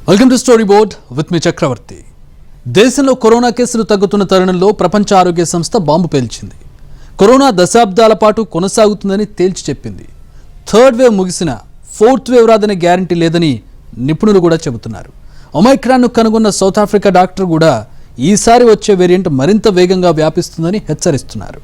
Welcome to storyboard with me Chakravarthi. దేశంలో corona కేసులు తగ్గుతున్న తరుణంలో ప్రపంచ ఆరోగ్య సంస్థ బాంబు పేల్చింది. కరోనా దశాబ్దాల పాటు కొనసాగుతుందని తేల్చి చెప్పింది. థర్డ్ వేవ్ ముగిసిన ఫోర్త్ వేవ్ రాదనే గ్యారంటీ లేదని నిపుణులు కూడా చెబుతున్నారు. ఒమైక్రాన్ను కనుగొన్న సౌత్ ఆఫ్రికా డాక్టర్ కూడా ఈసారి వచ్చే వేరియంట్ మరింత వేగంగా వ్యాపిస్తుందని హెచ్చరిస్తున్నారు.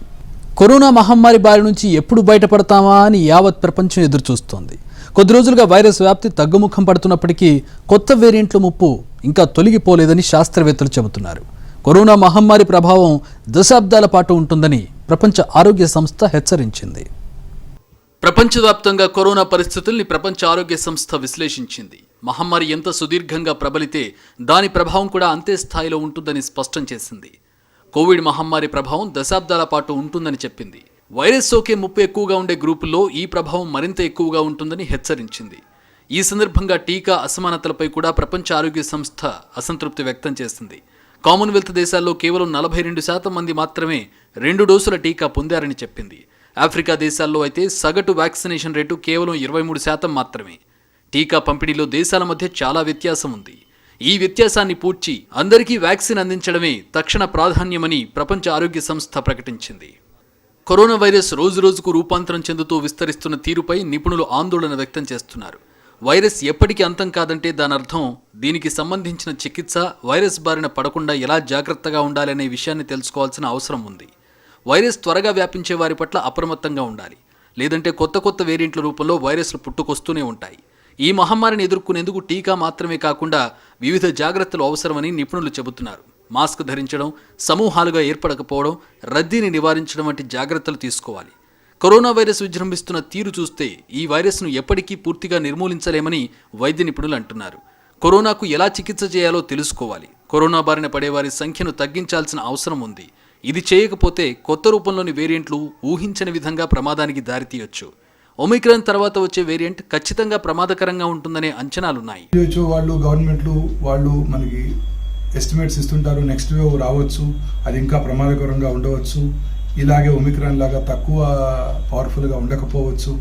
కరోనా మహమ్మారి బారి నుంచి ఎప్పుడు బయటపడతామా అని యావత్ ప్రపంచం ఎదురుచూస్తోంది. కొద్ది రోజులుగా వైరస్ వ్యాప్తి తగ్గుముఖం పడుతున్నప్పటికీ కొత్త వేరియంట్ల ముప్పు ఇంకా తొలగిపోలేదని శాస్త్రవేత్తలు చెబుతున్నారు. కరోనా మహమ్మారి ప్రభావం దశాబ్దాల పాటు ఉంటుందని ప్రపంచ ఆరోగ్య సంస్థ హెచ్చరించింది. ప్రపంచవ్యాప్తంగా కరోనా పరిస్థితుల్ని ప్రపంచ ఆరోగ్య సంస్థ విశ్లేషించింది. మహమ్మారి ఎంత సుదీర్ఘంగా ప్రబలితే దాని ప్రభావం కూడా అంతే స్థాయిలో ఉంటుందని స్పష్టం చేసింది. కోవిడ్ మహమ్మారి ప్రభావం దశాబ్దాల పాటు ఉంటుందని చెప్పింది. వైరస్ సోకే ముప్పు ఎక్కువగా ఉండే గ్రూపుల్లో ఈ ప్రభావం మరింత ఎక్కువగా ఉంటుందని హెచ్చరించింది. ఈ సందర్భంగా టీకా అసమానతలపై కూడా ప్రపంచ ఆరోగ్య సంస్థ అసంతృప్తి వ్యక్తం చేసింది. కామన్వెల్త్ దేశాల్లో కేవలం 42% మంది మాత్రమే 2 డోసుల టీకా పొందారని చెప్పింది. ఆఫ్రికా దేశాల్లో అయితే సగటు వ్యాక్సినేషన్ రేటు కేవలం 23% మాత్రమే. టీకా పంపిణీలో దేశాల మధ్య చాలా వ్యత్యాసం ఉంది. ఈ వ్యత్యాసాన్ని పూడ్చి అందరికీ వ్యాక్సిన్ అందించడమే తక్షణ ప్రాధాన్యమని ప్రపంచ ఆరోగ్య సంస్థ ప్రకటించింది. కరోనా వైరస్ రోజురోజుకు రూపాంతరం చెందుతూ విస్తరిస్తున్న తీరుపై నిపుణులు ఆందోళన వ్యక్తం చేస్తున్నారు. వైరస్ ఎప్పటికీ అంతం కాదంటే దాని అర్థం దీనికి సంబంధించిన చికిత్స, వైరస్ బారిన పడకుండా ఎలా జాగ్రత్తగా ఉండాలనే విషయాన్ని తెలుసుకోవాల్సిన అవసరం ఉంది. వైరస్ త్వరగా వ్యాపించే వారి పట్ల అప్రమత్తంగా ఉండాలి. లేదంటే కొత్త వేరియంట్ల రూపంలో వైరస్లు పుట్టుకొస్తూనే ఉంటాయి. ఈ మహమ్మారిని ఎదుర్కొనేందుకు టీకా మాత్రమే కాకుండా వివిధ జాగ్రత్తలు అవసరమని నిపుణులు చెబుతున్నారు. మాస్క్ ధరించడం, సమూహాలుగా ఏర్పడకపోవడం, రద్దీని నివారించడం వంటి జాగ్రత్తలు తీసుకోవాలి. కరోనా వైరస్ విజృంభిస్తున్న తీరు చూస్తే ఈ వైరస్ను ఎప్పటికీ పూర్తిగా నిర్మూలించలేమని వైద్య నిపుణులు అంటున్నారు. కరోనాకు ఎలా చికిత్స చేయాలో తెలుసుకోవాలి. కరోనా బారిన పడేవారి సంఖ్యను తగ్గించాల్సిన అవసరం ఉంది. ఇది చేయకపోతే కొత్త రూపంలోని వేరియంట్లు ఊహించని విధంగా ప్రమాదానికి దారితీయొచ్చు. ఒమిక్రాన్ తర్వాత వచ్చే వేరియంట్ ఖచ్చితంగా ప్రమాదకరంగా ఉంటుందనే అంచనాలున్నాయి. గవర్నమెంట్లు వాళ్ళు మనకి ఎస్టిమేట్స్ ఇస్తుంటారు. నెక్స్ట్ వేవ్ రావచ్చు, అది ఇంకా ప్రమాదకరంగా ఉండవచ్చు, ఇలాగే ఒమిక్రాన్ లాగా తక్కువ పవర్ఫుల్గా ఉండకపోవచ్చు,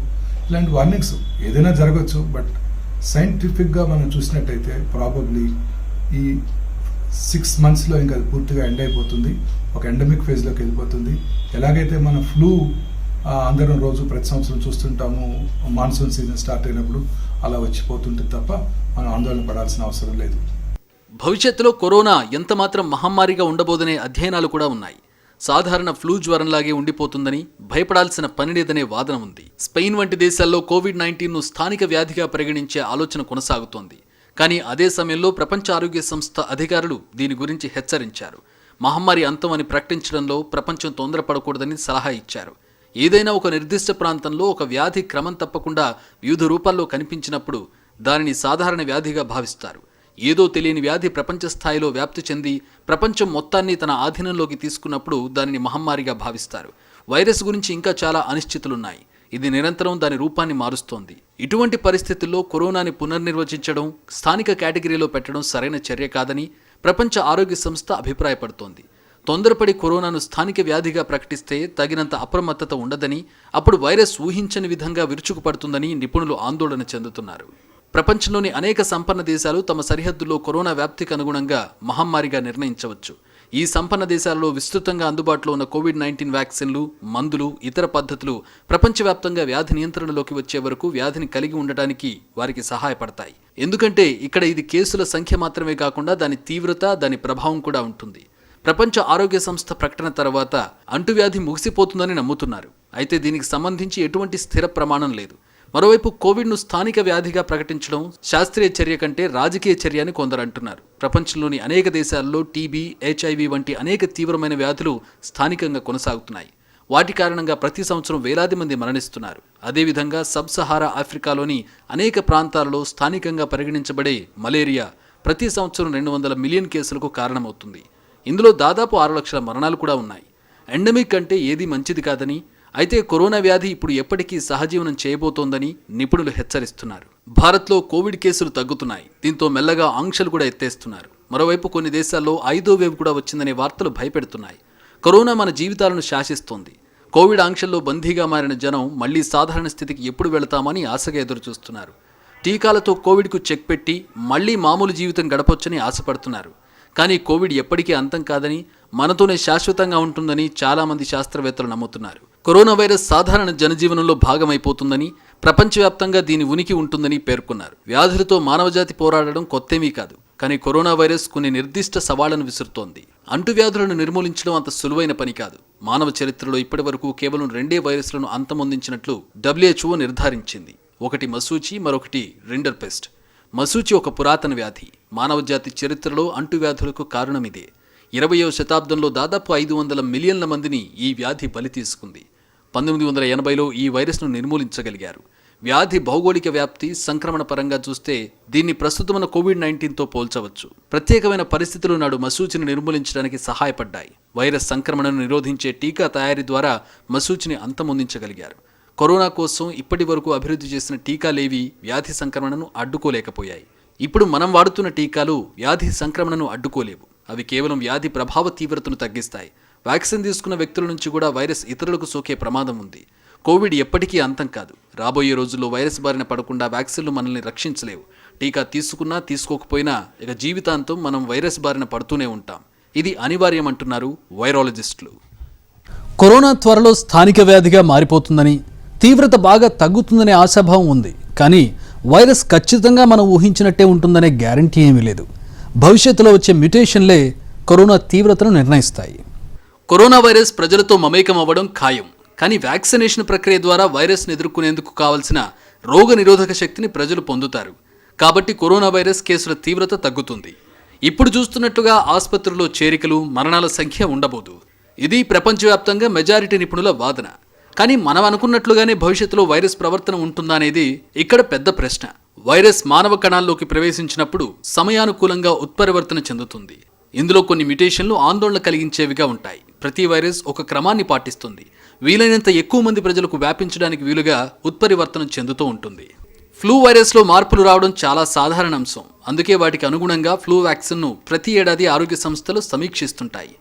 ఇలాంటి వార్నింగ్స్ ఏదైనా జరగచ్చు. బట్ సైంటిఫిక్గా మనం చూసినట్టయితే ప్రాబబ్లీ ఈ 6 monthsలో ఇంకా అది పూర్తిగా ఎండ్ అయిపోతుంది, ఒక ఎండమిక్ ఫేజ్లోకి వెళ్ళిపోతుంది. ఎలాగైతే మన ఫ్లూ అందరం రోజు ప్రతి సంవత్సరం చూస్తుంటాము, మాన్సూన్ సీజన్ స్టార్ట్ అయినప్పుడు అలా వచ్చిపోతుంటే తప్ప మనం ఆందోళన పడాల్సిన అవసరం లేదు. భవిష్యత్తులో కరోనా ఎంత మాత్రం మహమ్మారిగా ఉండబోదనే అధ్యయనాలు కూడా ఉన్నాయి. సాధారణ ఫ్లూ జ్వరంలాగే ఉండిపోతుందని, భయపడాల్సిన పని లేదనే వాదన ఉంది. స్పెయిన్ వంటి దేశాల్లో కోవిడ్-19ను స్థానిక వ్యాధిగా పరిగణించే ఆలోచన కొనసాగుతోంది. కానీ అదే సమయంలో ప్రపంచ ఆరోగ్య సంస్థ అధికారులు దీని గురించి హెచ్చరించారు. మహమ్మారి అంతం అని ప్రకటించడంలో ప్రపంచం తొందరపడకూడదని సలహా ఇచ్చారు. ఏదైనా ఒక నిర్దిష్ట ప్రాంతంలో ఒక వ్యాధి క్రమం తప్పకుండా వివిధ రూపాల్లో కనిపించినప్పుడు దానిని సాధారణ వ్యాధిగా భావిస్తారు. ఏదో తెలియని వ్యాధి ప్రపంచ స్థాయిలో వ్యాప్తి చెంది ప్రపంచం మొత్తాన్ని తన ఆధీనంలోకి తీసుకున్నప్పుడు దానిని మహమ్మారిగా భావిస్తారు. వైరస్ గురించి ఇంకా చాలా అనిశ్చితులున్నాయి. ఇది నిరంతరం దాని రూపాన్ని మారుస్తోంది. ఇటువంటి పరిస్థితుల్లో కరోనాని పునర్నిర్వచించడం, స్థానిక కేటగిరీలో పెట్టడం సరైన చర్య కాదని ప్రపంచ ఆరోగ్య సంస్థ అభిప్రాయపడుతోంది. తొందరపడి కరోనాను స్థానిక వ్యాధిగా ప్రకటిస్తే తగినంత అప్రమత్తత ఉండదని, అప్పుడు వైరస్ ఊహించని విధంగా విరుచుకుపడుతుందని నిపుణులు ఆందోళన చెందుతున్నారు. ప్రపంచంలోని అనేక సంపన్న దేశాలు తమ సరిహద్దుల్లో కరోనా వ్యాప్తికి అనుగుణంగా మహమ్మారిగా నిర్ణయించవచ్చు. ఈ సంపన్న దేశాలలో విస్తృతంగా అందుబాటులో ఉన్న కోవిడ్-19 వ్యాక్సిన్లు, మందులు, ఇతర పద్ధతులు ప్రపంచవ్యాప్తంగా వ్యాధి నియంత్రణలోకి వచ్చే వరకు వ్యాధిని కలిగి ఉండటానికి వారికి సహాయపడతాయి. ఎందుకంటే ఇక్కడ ఇది కేసుల సంఖ్య మాత్రమే కాకుండా దాని తీవ్రత, దాని ప్రభావం కూడా ఉంటుంది. ప్రపంచ ఆరోగ్య సంస్థ ప్రకటన తర్వాత అంటువ్యాధి ముగిసిపోతుందని నమ్ముతున్నారు. అయితే దీనికి సంబంధించి ఎటువంటి స్థిర ప్రమాణం లేదు. మరోవైపు కోవిడ్ను స్థానిక వ్యాధిగా ప్రకటించడం శాస్త్రీయ చర్య కంటే రాజకీయ చర్య అని కొందరు అంటున్నారు. ప్రపంచంలోని అనేక దేశాల్లో టీబీ, HIV వంటి అనేక తీవ్రమైన వ్యాధులు స్థానికంగా కొనసాగుతున్నాయి. వాటి కారణంగా ప్రతి సంవత్సరం వేలాది మంది మరణిస్తున్నారు. అదేవిధంగా సబ్ సహారా ఆఫ్రికాలోని అనేక ప్రాంతాలలో స్థానికంగా పరిగణించబడే మలేరియా ప్రతి సంవత్సరం 200 మిలియన్ కేసులకు కారణమవుతుంది. ఇందులో దాదాపు 6 లక్షల మరణాలు కూడా ఉన్నాయి. ఎండమిక్ అంటే ఏది మంచిది కాదని, అయితే కరోనా వ్యాధి ఇప్పుడు ఎప్పటికీ సహజీవనం చేయబోతోందని నిపుణులు హెచ్చరిస్తున్నారు. భారత్లో కోవిడ్ కేసులు తగ్గుతున్నాయి. దీంతో మెల్లగా ఆంక్షలు కూడా ఎత్తేస్తున్నారు. మరోవైపు కొన్ని దేశాల్లో 5వ వేవ్ కూడా వచ్చిందనే వార్తలు భయపెడుతున్నాయి. కరోనా మన జీవితాలను శాసిస్తోంది. కోవిడ్ ఆంక్షల్లో బందీగా మారిన జనం మళ్లీ సాధారణ స్థితికి ఎప్పుడు వెళతామని ఆశగా ఎదురుచూస్తున్నారు. టీకాలతో కోవిడ్కు చెక్ పెట్టి మళ్లీ మామూలు జీవితం గడపొచ్చని ఆశపడుతున్నారు. కానీ కోవిడ్ ఎప్పటికీ అంతం కాదని, మనతోనే శాశ్వతంగా ఉంటుందని చాలామంది శాస్త్రవేత్తలు నమ్ముతున్నారు. కరోనా వైరస్ సాధారణ జనజీవనంలో భాగమైపోతుందని, ప్రపంచవ్యాప్తంగా దీని ఉనికి ఉంటుందని పేర్కొన్నారు. వ్యాధులతో మానవజాతి పోరాడడం కొత్తేమీ కాదు. కానీ కరోనా వైరస్ కొన్ని నిర్దిష్ట సవాళ్లను విసురుతోంది. అంటువ్యాధులను నిర్మూలించడం అంత సులువైన పని కాదు. మానవ చరిత్రలో ఇప్పటివరకు కేవలం 2 వైరస్లను అంతమొందించినట్లు WHO నిర్ధారించింది. ఒకటి మశూచి, మరొకటి రిండర్పెస్ట్. మశూచి ఒక పురాతన వ్యాధి. మానవజాతి చరిత్రలో అంటువ్యాధులకు కారణమిదే. 20వ శతాబ్దంలో దాదాపు 500 మిలియన్ల మందిని ఈ వ్యాధి బలి తీసుకుంది. 1980లో ఈ వైరస్ను నిర్మూలించగలిగారు. వ్యాధి భౌగోళిక వ్యాప్తి, సంక్రమణ పరంగా చూస్తే దీన్ని ప్రస్తుతమైన కోవిడ్-19తో పోల్చవచ్చు. ప్రత్యేకమైన పరిస్థితులు నాడు మశూచిని నిర్మూలించడానికి సహాయపడ్డాయి. వైరస్ సంక్రమణను నిరోధించే టీకా తయారీ ద్వారా మశూచిని అంతమొందించగలిగారు. కరోనా కోసం ఇప్పటి వరకు అభివృద్ధి చేసిన టీకాలేవి వ్యాధి సంక్రమణను అడ్డుకోలేకపోయాయి. ఇప్పుడు మనం వాడుతున్న టీకాలు వ్యాధి సంక్రమణను అడ్డుకోలేవు. అవి కేవలం వ్యాధి ప్రభావ తీవ్రతను తగ్గిస్తాయి. వ్యాక్సిన్ తీసుకున్న వ్యక్తుల నుంచి కూడా వైరస్ ఇతరులకు సోకే ప్రమాదం ఉంది. కోవిడ్ ఎప్పటికీ అంతం కాదు. రాబోయే రోజుల్లో వైరస్ బారిన పడకుండా వ్యాక్సిన్లు మనల్ని రక్షించలేవు. టీకా తీసుకున్నా తీసుకోకపోయినా ఇక జీవితాంతం మనం వైరస్ బారిన పడుతూనే ఉంటాం. ఇది అనివార్యం అంటున్నారు వైరాలజిస్టులు. కరోనా త్వరలో స్థానిక వ్యాధిగా మారిపోతుందని, తీవ్రత బాగా తగ్గుతుందనే ఆశాభావం ఉంది. కానీ వైరస్ ఖచ్చితంగా మనం ఊహించినట్టే ఉంటుందనే గ్యారంటీ ఏమీ లేదు. భవిష్యత్తులో వచ్చే మ్యుటేషన్లే కరోనా తీవ్రతను నిర్ణయిస్తాయి. కరోనా వైరస్ ప్రజలతో మమేకం అవ్వడం ఖాయం. కానీ వ్యాక్సినేషన్ ప్రక్రియ ద్వారా వైరస్ను ఎదుర్కొనేందుకు కావలసిన రోగ నిరోధక శక్తిని ప్రజలు పొందుతారు. కాబట్టి కరోనా వైరస్ కేసుల తీవ్రత తగ్గుతుంది. ఇప్పుడు చూస్తున్నట్టుగా ఆసుపత్రుల్లో చేరికలు, మరణాల సంఖ్య ఉండబోదు. ఇది ప్రపంచవ్యాప్తంగా మెజారిటీ నిపుణుల వాదన. కానీ మనం అనుకున్నట్లుగానే భవిష్యత్తులో వైరస్ ప్రవర్తన ఉంటుందా అనేది ఇక్కడ పెద్ద ప్రశ్న. వైరస్ మానవ కణాల్లోకి ప్రవేశించినప్పుడు సమయానుకూలంగా ఉత్పరివర్తన చెందుతుంది. ఇందులో కొన్ని మ్యుటేషన్లు ఆందోళన కలిగించేవిగా ఉంటాయి. ప్రతి వైరస్ ఒక క్రమాన్ని పాటిస్తుంది. వీలైనంత ఎక్కువ మంది ప్రజలకు వ్యాపించడానికి వీలుగా ఉత్పరివర్తనం చెందుతూ ఉంటుంది. ఫ్లూ వైరస్లో మార్పులు రావడం చాలా సాధారణ అంశం. అందుకే వాటికి అనుగుణంగా ఫ్లూ వ్యాక్సిన్ను ప్రతి ఏడాది ఆరోగ్య సంస్థలు సమీక్షిస్తుంటాయి.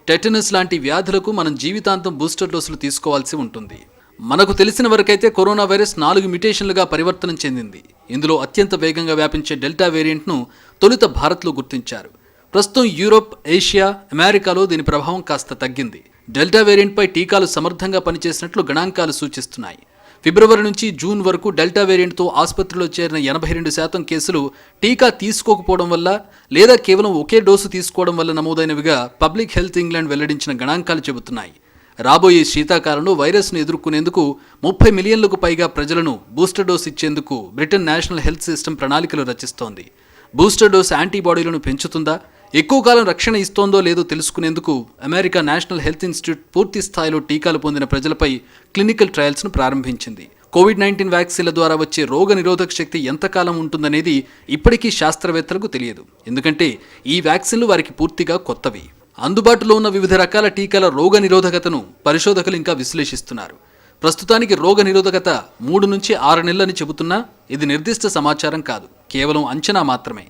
టెటనస్ లాంటి వ్యాధులకు మనం జీవితాంతం బూస్టర్ డోసులు తీసుకోవాల్సి ఉంటుంది. మనకు తెలిసిన వరకైతే కరోనా వైరస్ 4 మ్యుటేషన్లుగా పరివర్తనం చెందింది. ఇందులో అత్యంత వేగంగా వ్యాపించే డెల్టా వేరియంట్ను తొలుత భారత్లో గుర్తించారు. ప్రస్తుతం యూరోప్, ఏషియా, అమెరికాలో దీని ప్రభావం కాస్త తగ్గింది. డెల్టా వేరియంట్పై టీకాలు సమర్థంగా పనిచేసినట్లు గణాంకాలు సూచిస్తున్నాయి. ఫిబ్రవరి నుంచి జూన్ వరకు డెల్టా వేరియంట్తో ఆసుపత్రిలో చేరిన 82% కేసులు టీకా తీసుకోకపోవడం వల్ల లేదా కేవలం ఒకే డోసు తీసుకోవడం వల్ల నమోదైనవిగా పబ్లిక్ హెల్త్ ఇంగ్లాండ్ వెల్లడించిన గణాంకాలు చెబుతున్నాయి. రాబోయే శీతాకాలంలో వైరస్ను ఎదుర్కొనేందుకు 30 మిలియన్లకు పైగా ప్రజలను బూస్టర్ డోసు ఇచ్చేందుకు బ్రిటన్ నేషనల్ హెల్త్ సిస్టమ్ ప్రణాళికలు రచిస్తోంది. బూస్టర్ డోసు యాంటీబాడీలను పెంచుతుందా, ఎక్కువ కాలం రక్షణ ఇస్తోందో లేదో తెలుసుకునేందుకు అమెరికా నేషనల్ హెల్త్ ఇన్స్టిట్యూట్ పూర్తి స్థాయిలో టీకాలు పొందిన ప్రజలపై క్లినికల్ ట్రయల్స్ను ప్రారంభించింది. కోవిడ్-19 వ్యాక్సిన్ల ద్వారా వచ్చే రోగ నిరోధక శక్తి ఎంతకాలం ఉంటుందనేది ఇప్పటికీ శాస్త్రవేత్తలకు తెలియదు. ఎందుకంటే ఈ వ్యాక్సిన్లు వారికి పూర్తిగా కొత్తవి. అందుబాటులో ఉన్న వివిధ రకాల టీకాల రోగ నిరోధకతను పరిశోధకులు ఇంకా విశ్లేషిస్తున్నారు. ప్రస్తుతానికి రోగ నిరోధకత 3 నుంచి 6 నెలలని చెబుతున్నా ఇది నిర్దిష్ట సమాచారం కాదు, కేవలం అంచనా మాత్రమే.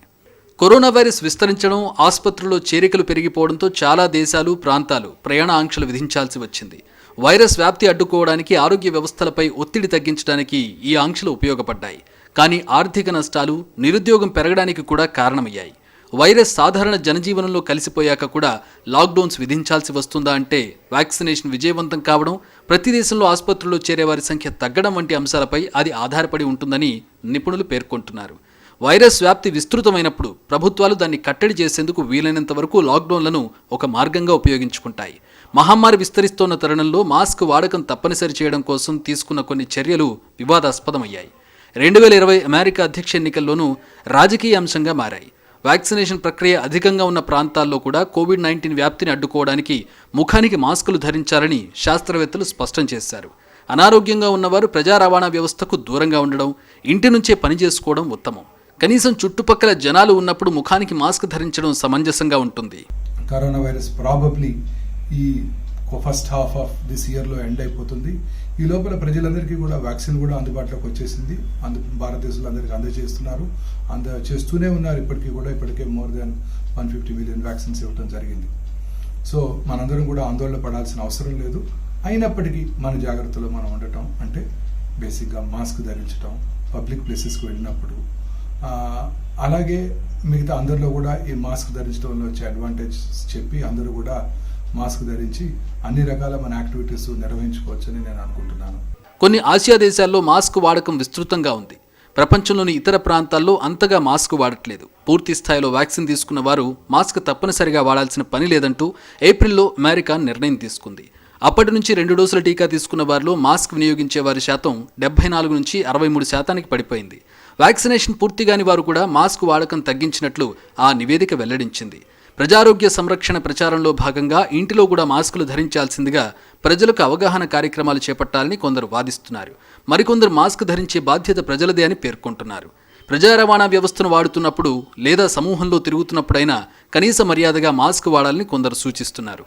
కరోనా వైరస్ విస్తరించడం, ఆసుపత్రుల్లో చేరికలు పెరిగిపోవడంతో చాలా దేశాలు, ప్రాంతాలు ప్రయాణ ఆంక్షలు విధించాల్సి వచ్చింది. వైరస్ వ్యాప్తి అడ్డుకోవడానికి, ఆరోగ్య వ్యవస్థలపై ఒత్తిడి తగ్గించడానికి ఈ ఆంక్షలు ఉపయోగపడ్డాయి. కానీ ఆర్థిక నష్టాలు, నిరుద్యోగం పెరగడానికి కూడా కారణమయ్యాయి. వైరస్ సాధారణ జనజీవనంలో కలిసిపోయాక కూడా లాక్డౌన్స్ విధించాల్సి వస్తుందా అంటే వ్యాక్సినేషన్ విజయవంతం కావడం, ప్రతి దేశంలో ఆసుపత్రుల్లో చేరే వారి సంఖ్య తగ్గడం వంటి అంశాలపై అది ఆధారపడి ఉంటుందని నిపుణులు పేర్కొంటున్నారు. వైరస్ వ్యాప్తి విస్తృతమైనప్పుడు ప్రభుత్వాలు దాన్ని కట్టడి చేసేందుకు వీలైనంత వరకు లాక్డౌన్లను ఒక మార్గంగా ఉపయోగించుకుంటాయి. మహమ్మారి విస్తరిస్తోన్న తరుణంలో మాస్క్ వాడకం తప్పనిసరి చేయడం కోసం తీసుకున్న కొన్ని చర్యలు వివాదాస్పదమయ్యాయి. 2020 అమెరికా అధ్యక్ష ఎన్నికల్లోనూ రాజకీయ అంశంగా మారాయి. వ్యాక్సినేషన్ ప్రక్రియ అధికంగా ఉన్న ప్రాంతాల్లో కూడా కోవిడ్-19 వ్యాప్తిని అడ్డుకోవడానికి ముఖానికి మాస్కులు ధరించాలని శాస్త్రవేత్తలు స్పష్టం చేశారు. అనారోగ్యంగా ఉన్నవారు ప్రజా రవాణా వ్యవస్థకు దూరంగా ఉండడం, ఇంటి నుంచే పని చేసుకోవడం ఉత్తమం. కనీసం చుట్టుపక్కల జనాలు ఉన్నప్పుడు ముఖానికి మాస్క్ ధరించడం సమంజసంగా ఉంటుంది. కరోనా వైరస్ ప్రాబబ్లీ ఈ ఫస్ట్ హాఫ్ ఆఫ్ దిస్ ఇయర్లో ఎండ్ అయిపోతుంది. ఈ లోపల ప్రజలందరికీ కూడా వ్యాక్సిన్ కూడా అందుబాటులోకి వచ్చేసింది. భారతదేశంలో అందరికీ అందజేస్తున్నారు, చేస్తూనే ఉన్నారు. ఇప్పటికే మోర్ దాన్ 150 మిలియన్ వ్యాక్సిన్స్ ఇవ్వడం జరిగింది. సో మనందరం కూడా ఆందోళన పడాల్సిన అవసరం లేదు. అయినప్పటికీ మన జాగ్రత్తలో మనం ఉండటం అంటే బేసిక్గా మాస్క్ ధరించడం, పబ్లిక్ ప్లేసెస్కి వెళ్ళినప్పుడు అలాగే మిగతా అందరిలో కూడా ఈ మాస్క్ ధరించడంలో వచ్చే అడ్వాంటేజ్ చెప్పి అందరూ కూడా మాస్క్ ధరించి అన్ని రకాల మన యాక్టివిటీస్ నిర్వహించుకోవచ్చని నేను అనుకుంటున్నాను. కొన్ని ఆసియా దేశాల్లో మాస్క్ వాడకం విస్తృతంగా ఉంది. ప్రపంచంలోని ఇతర ప్రాంతాల్లో అంతగా మాస్క్ వాడట్లేదు. పూర్తి స్థాయిలో వ్యాక్సిన్ తీసుకున్న వారు మాస్క్ తప్పనిసరిగా వాడాల్సిన పని లేదంటూ ఏప్రిల్లో అమెరికా నిర్ణయం తీసుకుంది. అప్పటి నుంచి 2 డోసుల టీకా తీసుకున్న వారిలో మాస్క్ వినియోగించే వారి శాతం 74 నుంచి 63% పడిపోయింది. వ్యాక్సినేషన్ పూర్తిగాని వారు కూడా మాస్క్ వాడకం తగ్గించినట్లు ఆ నివేదిక వెల్లడించింది. ప్రజారోగ్య సంరక్షణ ప్రచారంలో భాగంగా ఇంటిలో కూడా మాస్కులు ధరించాల్సిందిగా ప్రజలకు అవగాహన కార్యక్రమాలు చేపట్టాలని కొందరు వాదిస్తున్నారు. మరికొందరు మాస్క్ ధరించే బాధ్యత ప్రజలదే అని పేర్కొంటున్నారు. ప్రజా రవాణా వ్యవస్థను వాడుతున్నప్పుడు లేదా సమూహంలో తిరుగుతున్నప్పుడైనా కనీస మర్యాదగా మాస్క్ వాడాలని కొందరు సూచిస్తున్నారు.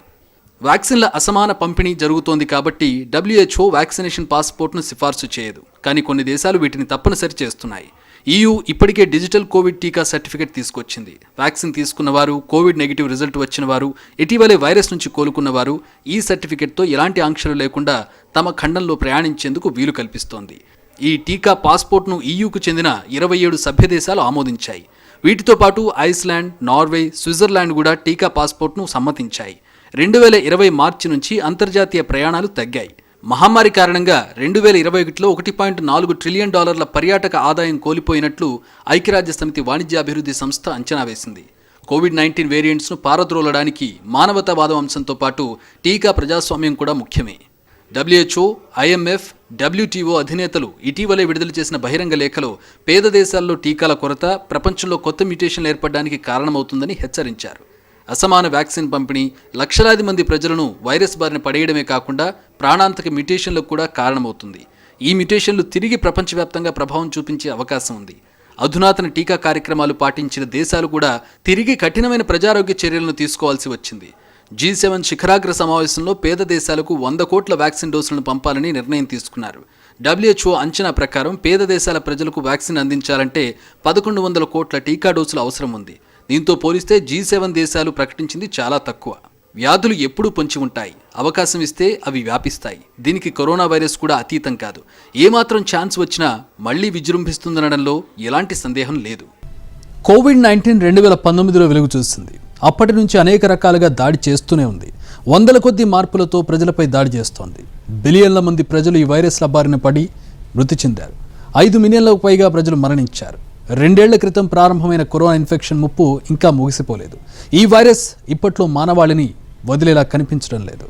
వ్యాక్సిన్ల అసమాన పంపిణీ జరుగుతోంది కాబట్టి WHO వ్యాక్సినేషన్ పాస్పోర్ట్ను సిఫార్సు చేయదు. కానీ కొన్ని దేశాలు వీటిని తప్పనిసరి చేస్తున్నాయి. EU ఇప్పటికే డిజిటల్ కోవిడ్ టీకా సర్టిఫికెట్ తీసుకొచ్చింది. వ్యాక్సిన్ తీసుకున్నవారు, కోవిడ్ నెగిటివ్ రిజల్ట్ వచ్చిన వారు, ఇటీవలే వైరస్ నుంచి కోలుకున్నవారు ఈ సర్టిఫికెట్తో ఎలాంటి ఆంక్షలు లేకుండా తమ ఖండంలో ప్రయాణించేందుకు వీలు కల్పిస్తోంది. ఈ టీకా పాస్పోర్ట్ను EUకు చెందిన 27 సభ్య దేశాలు ఆమోదించాయి. వీటితో పాటు ఐస్లాండ్, నార్వే, స్విట్జర్లాండ్ కూడా టీకా పాస్పోర్ట్ను సమ్మతించాయి. 2020 మార్చి నుంచి అంతర్జాతీయ ప్రయాణాలు తగ్గాయి. మహమ్మారి కారణంగా 2021లో $1.4 ట్రిలియన్ పర్యాటక ఆదాయం కోల్పోయినట్లు ఐక్యరాజ్య సమితి వాణిజ్యాభివృద్ధి సంస్థ అంచనా వేసింది. కోవిడ్-19 వేరియంట్స్ను పారద్రోలడానికి మానవతావాదం అంశంతో పాటు టీకా ప్రజాస్వామ్యం కూడా ముఖ్యమే. WHO, IMF, WTO అధినేతలు ఇటీవలే విడుదల చేసిన బహిరంగ లేఖలో పేద దేశాల్లో టీకాల కొరత ప్రపంచంలో కొత్త మ్యుటేషన్లు ఏర్పడడానికి కారణమవుతుందని హెచ్చరించారు. అసమాన వ్యాక్సిన్ పంపిణీ లక్షలాది మంది ప్రజలను వైరస్ బారిన పడేయడమే కాకుండా ప్రాణాంతక మ్యుటేషన్లకు కూడా కారణమవుతుంది. ఈ మ్యుటేషన్లు తిరిగి ప్రపంచవ్యాప్తంగా ప్రభావం చూపించే అవకాశం ఉంది. అధునాతన టీకా కార్యక్రమాలు పాటించిన దేశాలు కూడా తిరిగి కఠినమైన ప్రజారోగ్య చర్యలను తీసుకోవాల్సి వచ్చింది. G7 శిఖరాగ్ర సమావేశంలో పేద దేశాలకు 100 కోట్ల వ్యాక్సిన్ డోసులను పంపాలని నిర్ణయం తీసుకున్నారు. WHO అంచనా ప్రకారం పేద దేశాల ప్రజలకు వ్యాక్సిన్ అందించాలంటే 1100 కోట్ల టీకా డోసులు అవసరం ఉంది. దీంతో పోలిస్తే G7 దేశాలు ప్రకటించింది చాలా తక్కువ. వ్యాధులు ఎప్పుడూ పొంచి ఉంటాయి. అవకాశం ఇస్తే అవి వ్యాపిస్తాయి. దీనికి కరోనా వైరస్ కూడా అతీతం కాదు. ఏమాత్రం ఛాన్స్ వచ్చినా మళ్లీ విజృంభిస్తుందనడంలో ఎలాంటి సందేహం లేదు. కోవిడ్-19 2019లో వెలుగు చూసింది. అప్పటి నుంచి అనేక రకాలుగా దాడి చేస్తూనే ఉంది. వందల కొద్ది మార్పులతో ప్రజలపై దాడి చేస్తోంది. బిలియన్ల మంది ప్రజలు ఈ వైరస్ల బారిన పడి మృతి చెందారు. 5 మిలియన్లకు పైగా ప్రజలు మరణించారు. 2 ఏళ్ల క్రితం ప్రారంభమైన కరోనా ఇన్ఫెక్షన్ ముప్పు ఇంకా ముగిసిపోలేదు. ఈ వైరస్ ఇప్పట్లో మానవాళిని వదిలేలా కనిపించడం లేదు.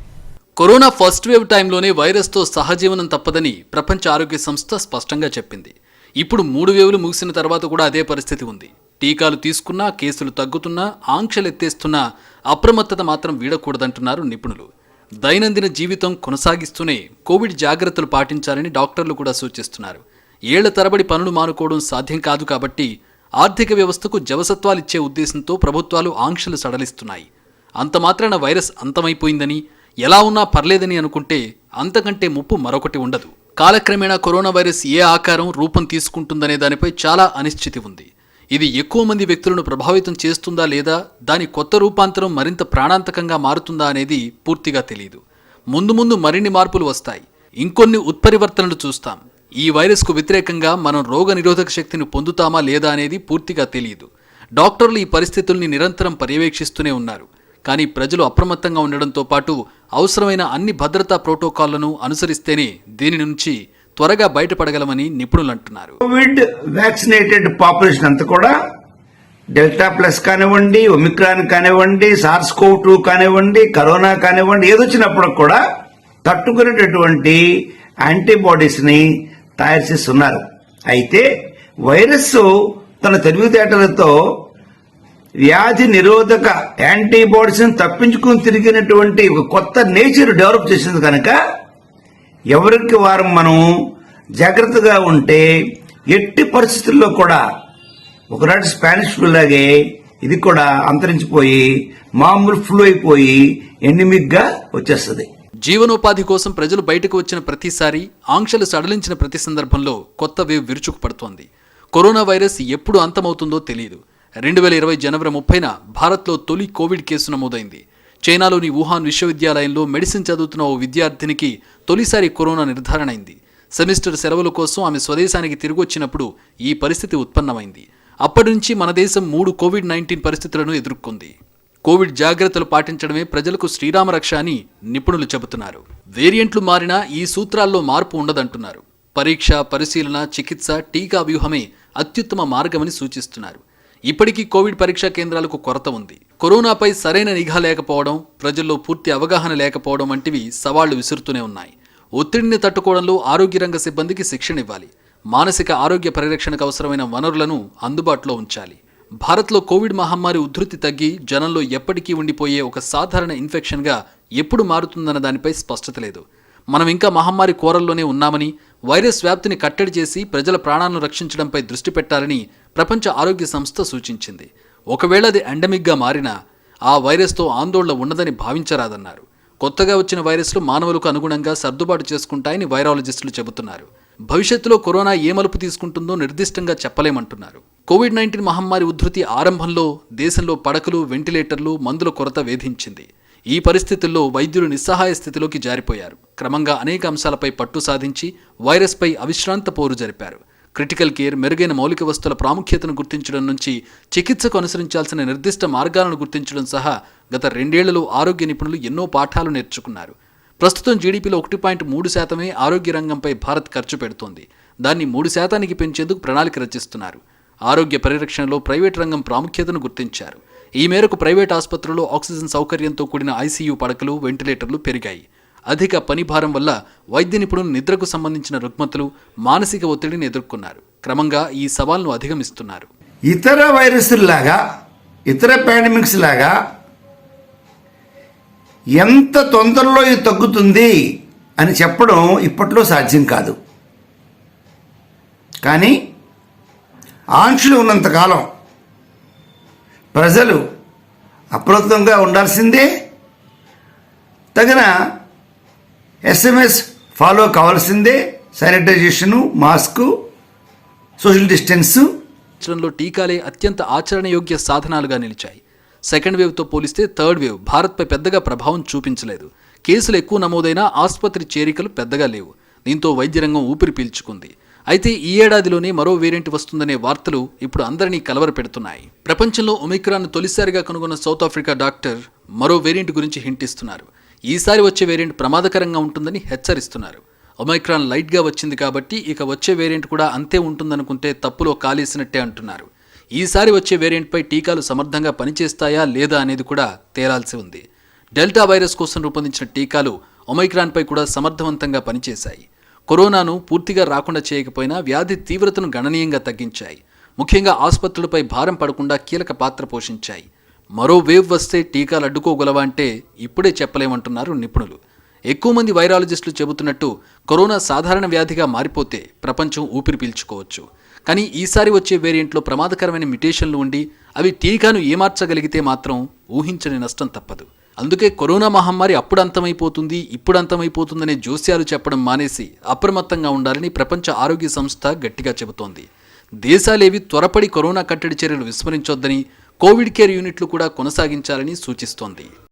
కరోనా ఫస్ట్ వేవ్ టైంలోనే వైరస్తో సహజీవనం తప్పదని ప్రపంచ ఆరోగ్య సంస్థ స్పష్టంగా చెప్పింది. ఇప్పుడు 3 వేవులు ముగిసిన తర్వాత కూడా అదే పరిస్థితి ఉంది. టీకాలు తీసుకున్నా, కేసులు తగ్గుతున్నా, ఆంక్షలు ఎత్తేస్తున్నా అప్రమత్తత మాత్రం వీడకూడదంటున్నారు నిపుణులు. దైనందిన జీవితం కొనసాగిస్తూనే కోవిడ్ జాగ్రత్తలు పాటించాలని డాక్టర్లు కూడా సూచిస్తున్నారు. ఏళ్ల తరబడి పనులు మానుకోవడం సాధ్యం కాదు కాబట్టి ఆర్థిక వ్యవస్థకు జవసత్వాలిచ్చే ఉద్దేశంతో ప్రభుత్వాలు ఆంక్షలు సడలిస్తున్నాయి. అంత మాత్రాన వైరస్ అంతమైపోయిందని, ఎలా ఉన్నా పర్లేదని అనుకుంటే అంతకంటే ముప్పు మరొకటి ఉండదు. కాలక్రమేణా కరోనా వైరస్ ఏ ఆకారం, రూపం తీసుకుంటుందనే దానిపై చాలా అనిశ్చితి ఉంది. ఇది ఎక్కువ మంది వ్యక్తులను ప్రభావితం చేస్తుందా లేదా, దాని కొత్త రూపాంతరం మరింత ప్రాణాంతకంగా మారుతుందా అనేది పూర్తిగా తెలియదు. ముందు మరిన్ని మార్పులు వస్తాయి. ఇంకొన్ని ఉత్పరివర్తనలు చూస్తాం. ఈ వైరస్కు వ్యతిరేకంగా మనం రోగ నిరోధక శక్తిని పొందుతామా లేదా అనేది పూర్తిగా తెలియదు. డాక్టర్లు ఈ పరిస్థితుల్ని నిరంతరం పర్యవేక్షిస్తూనే ఉన్నారు. కానీ ప్రజలు అప్రమత్తంగా ఉండడంతో పాటు అవసరమైన అన్ని భద్రతా ప్రోటోకాల్లను అనుసరిస్తేనే దీని నుంచి త్వరగా బయటపడగలమని నిపుణులు అంటున్నారు. కోవిడ్ వ్యాక్సినేటెడ్ పాపులేషన్ అంతా కూడా డెల్టా ప్లస్ కానివ్వండి, ఒమిక్రాన్ కానివ్వండి, SARS-CoV-2 కానివ్వండి, కరోనా కానివ్వండి, ఏదొచ్చినప్పుడు కూడా తట్టుకునేటటువంటి యాంటీబాడీస్ ని తయారు చేస్తున్నారు. అయితే వైరస్ తన తెలివితేటలతో వ్యాధి నిరోధక యాంటీబాడీస్ ని తప్పించుకుని తిరిగినటువంటి ఒక కొత్త నేచర్ డెవలప్ చేసింది కనుక ఎవరికి వారు మనం జాగ్రత్తగా ఉంటే ఎట్టి పరిస్థితుల్లో కూడా ఒకనాటి స్పానిష్ ఫ్లూ లాగే ఇది కూడా అంతరించిపోయి మామూలు ఫ్లూ అయిపోయి ఎండమిక్ గా వచ్చేస్తుంది. జీవనోపాధి కోసం ప్రజలు బయటకు వచ్చిన ప్రతిసారి, ఆంక్షలు సడలించిన ప్రతి సందర్భంలో కొత్త వేవ్ విరుచుకుపడుతోంది. కరోనా వైరస్ ఎప్పుడు అంతమవుతుందో తెలియదు. 2020 జనవరి 30న భారత్లో తొలి కోవిడ్ కేసు నమోదైంది. చైనాలోని వుహాన్ విశ్వవిద్యాలయంలో మెడిసిన్ చదువుతున్న ఓ విద్యార్థినికి తొలిసారి కరోనా నిర్ధారణ అయింది. సెమిస్టర్ సెలవుల కోసం ఆమె స్వదేశానికి తిరిగొచ్చినప్పుడు ఈ పరిస్థితి ఉత్పన్నమైంది. అప్పటి నుంచి మన దేశం 3 కోవిడ్-19 పరిస్థితులను ఎదుర్కొంది. కోవిడ్ జాగ్రత్తలు పాటించడమే ప్రజలకు శ్రీరామ రక్ష అని నిపుణులు చెబుతున్నారు. వేరియంట్లు మారినా ఈ సూత్రాల్లో మార్పు ఉండదంటున్నారు. పరీక్ష, పరిశీలన, చికిత్స, టీకా వ్యూహమే అత్యుత్తమ మార్గమని సూచిస్తున్నారు. ఇప్పటికీ కోవిడ్ పరీక్షా కేంద్రాలకు కొరత ఉంది. కరోనాపై సరైన నిఘా లేకపోవడం, ప్రజల్లో పూర్తి అవగాహన లేకపోవడం వంటివి సవాళ్లు విసురుతూనే ఉన్నాయి. ఒత్తిడిని తట్టుకోవడంలో ఆరోగ్య రంగ సిబ్బందికి శిక్షణ ఇవ్వాలి. మానసిక ఆరోగ్య పరిరక్షణకు అవసరమైన వనరులను అందుబాటులో ఉంచాలి. భారత్లో కోవిడ్ మహమ్మారి ఉధృతి తగ్గి జనంలో ఎప్పటికీ ఉండిపోయే ఒక సాధారణ ఇన్ఫెక్షన్గా ఎప్పుడు మారుతుందన్న దానిపై స్పష్టత లేదు. మనం ఇంకా మహమ్మారి కోరల్లోనే ఉన్నామని, వైరస్ వ్యాప్తిని కట్టడి చేసి ప్రజల ప్రాణాలను రక్షించడంపై దృష్టి పెట్టాలని ప్రపంచ ఆరోగ్య సంస్థ సూచించింది. ఒకవేళ అది ఎండమిక్గా మారినా ఆ వైరస్తో ఆందోళన ఉండదని భావించరాదన్నారు. కొత్తగా వచ్చిన వైరస్లు మానవులకు అనుగుణంగా సర్దుబాటు చేసుకుంటాయని వైరాలజిస్టులు చెబుతున్నారు. భవిష్యత్తులో కరోనా ఏ మలుపు తీసుకుంటుందో నిర్దిష్టంగా చెప్పలేమంటున్నారు. కోవిడ్-19 మహమ్మారి ఉధృతి ఆరంభంలో దేశంలో పడకలు, వెంటిలేటర్లు, మందుల కొరత వేధించింది. ఈ పరిస్థితుల్లో వైద్యులు నిస్సహాయ స్థితిలోకి జారిపోయారు. క్రమంగా అనేక అంశాలపై పట్టు సాధించి వైరస్పై అవిశ్రాంత పోరు జరిపారు. క్రిటికల్ కేర్, మెరుగైన మౌలిక వస్తువుల ప్రాముఖ్యతను గుర్తించడం నుంచి చికిత్సకు అనుసరించాల్సిన నిర్దిష్ట మార్గాలను గుర్తించడం సహా గత 2 ఏళ్లలో ఆరోగ్య నిపుణులు ఎన్నో పాఠాలు నేర్చుకున్నారు. ప్రస్తుతం జీడీపీలో 1.3% ఆరోగ్య రంగంపై భారత్ ఖర్చు పెడుతోంది. దాన్ని 3% పెంచేందుకు ప్రణాళిక రచిస్తున్నారు. ఆరోగ్య పరిరక్షణలో ప్రైవేట్ రంగం ప్రాముఖ్యతను గుర్తించారు. ఈ మేరకు ప్రైవేట్ ఆసుపత్రుల్లో ఆక్సిజన్ సౌకర్యంతో కూడిన ఐసీయూ పడకలు, వెంటిలేటర్లు పెరిగాయి. అధిక పని భారం వల్ల వైద్య నిపుణులు నిద్రకు సంబంధించిన రుగ్మతలు, మానసిక ఒత్తిడిని ఎదుర్కొన్నారు. క్రమంగా ఈ సవాల్ను అధిగమిస్తున్నారు. ఇతర వైరస్లాగా, ఇతర పాండమిక్స్ లాగా ఎంత తొందరలో ఇది తగ్గుతుంది అని చెప్పడం ఇప్పట్లో సాధ్యం కాదు. కానీ ఆంక్షలు ఉన్నంతకాలం ప్రజలు అప్రమత్తంగా ఉండాల్సిందే. తగిన ఎస్ఎంఎస్ ఫాలో కావాల్సిందే. Sanitization, mask, social distance. టీకాలే అత్యంత ఆచరణయోగ్య సాధనాలుగా నిలిచాయి. సెకండ్ వేవ్తో పోలిస్తే థర్డ్ వేవ్ భారత్పై పెద్దగా ప్రభావం చూపించలేదు. కేసులు ఎక్కువ నమోదైనా ఆసుపత్రి చేరికలు పెద్దగా లేవు. దీంతో వైద్య రంగం ఊపిరి పీల్చుకుంది. అయితే ఈ ఏడాదిలోనే మరో వేరియంట్ వస్తుందనే వార్తలు ఇప్పుడు అందరినీ కలవరపెడుతున్నాయి. ప్రపంచంలో ఒమిక్రాన్ తొలిసారిగా కనుగొన్న సౌత్ ఆఫ్రికా డాక్టర్ మరో వేరియంట్ గురించి హింట్ ఇస్తున్నారు. ఈసారి వచ్చే వేరియంట్ ప్రమాదకరంగా ఉంటుందని హెచ్చరిస్తున్నారు. ఒమైక్రాన్ లైట్గా వచ్చింది కాబట్టి ఇక వచ్చే వేరియంట్ కూడా అంతే ఉంటుందనుకుంటే తప్పులో కాలేసినట్టే అంటున్నారు. ఈసారి వచ్చే వేరియంట్పై టీకాలు సమర్థంగా పనిచేస్తాయా లేదా అనేది కూడా తేలాల్సి ఉంది. డెల్టా వైరస్ కోసం రూపొందించిన టీకాలు ఒమైక్రాన్పై కూడా సమర్థవంతంగా పనిచేశాయి. కరోనాను పూర్తిగా రాకుండా చేయకపోయినా వ్యాధి తీవ్రతను గణనీయంగా తగ్గించాయి. ముఖ్యంగా ఆసుపత్రులపై భారం పడకుండా కీలక పాత్ర పోషించాయి. మరో వేవ్ వస్తే టీకాలు అడ్డుకోగలవా అంటే ఇప్పుడే చెప్పలేమంటున్నారు నిపుణులు. ఎక్కువ మంది వైరాలజిస్టులు చెబుతున్నట్టు కరోనా సాధారణ వ్యాధిగా మారిపోతే ప్రపంచం ఊపిరి పీల్చుకోవచ్చు. కానీ ఈసారి వచ్చే వేరియంట్లో ప్రమాదకరమైన మ్యుటేషన్లు ఉండి అవి టీకాను ఏమార్చగలిగితే మాత్రం ఊహించని నష్టం తప్పదు. అందుకే కరోనా మహమ్మారి అప్పుడు అంతమైపోతుంది, ఇప్పుడు అంతమైపోతుందనే జోస్యాలు చెప్పడం మానేసి అప్రమత్తంగా ఉండాలని ప్రపంచ ఆరోగ్య సంస్థ గట్టిగా చెబుతోంది. దేశాలేవి త్వరపడి కరోనా కట్టడి చర్యలు విస్మరించొద్దని, కోవిడ్ కేర్ యూనిట్లు కూడా కొనసాగించాలని సూచిస్తోంది.